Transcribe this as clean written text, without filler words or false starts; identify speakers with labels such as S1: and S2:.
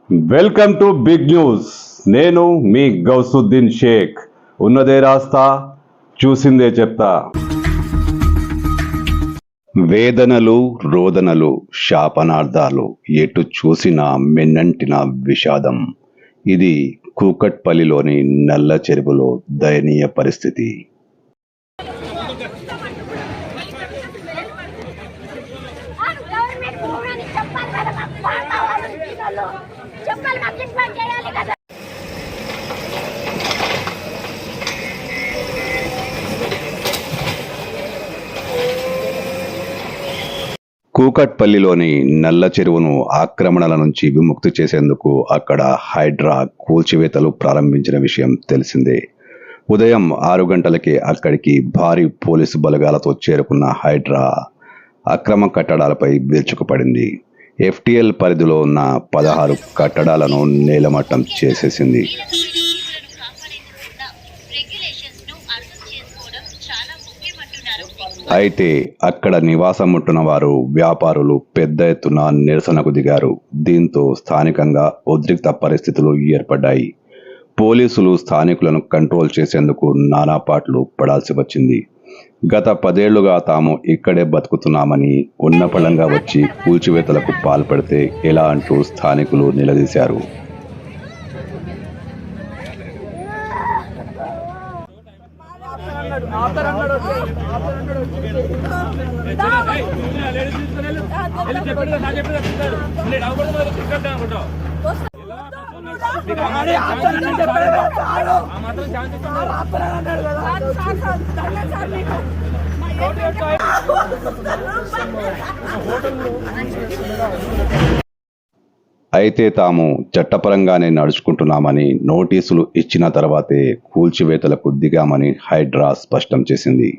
S1: Welcome to big news. నేను మీ గౌసుద్దీన్ షేక్. ఉన్నదే రాస్తా, చూసిందే చెప్తా. వేదనలు, రోదనలు, శాపనార్థాలు, ఎటు చూసినా మెన్నంటిన విషాదం. ఇది కూకట్పల్లిలోని నల్ల చెరువులో దయనీయ పరిస్థితి. కూకట్పల్లిలోని నల్ల చెరువును ఆక్రమణల నుంచి విముక్తి చేసేందుకు అక్కడ హైడ్రా కూల్చివేతలు ప్రారంభించిన విషయం తెలిసిందే. ఉదయం 6 గంటలకే అక్కడికి భారీ పోలీసు బలగాలతో చేరుకున్న హైడ్రా అక్రమ కట్టడాలపై విరుచుకుపడింది. FTL పరిధిలో ఉన్న 16 కట్టడాలను నేలమట్టం చేసేసింది. అయితే అక్కడ నివాసం ఉంటున్న వారు, వ్యాపారులు పెద్ద ఎత్తున నిరసనకు దిగారు. దీంతో స్థానికంగా ఉద్రిక్త పరిస్థితులు ఏర్పడ్డాయి. పోలీసులు స్థానికులను కంట్రోల్ చేసేందుకు నానాపాట్లు పడాల్సి వచ్చింది. గత 10 ఏళ్లుగా తాము ఇక్కడే బతుకుతున్నామని, ఉన్నపళంగా వచ్చి కూల్చివేతలకు పాల్పడితే ఎలా అంటూ స్థానికులు నిలదీశారు. అయితే తాము చట్టపరంగానే నడుచుకుంటున్నామని, నోటీసులు ఇచ్చిన తర్వాతే కూల్చివేతలకు దిగామని హైడ్రా స్పష్టం చేసింది.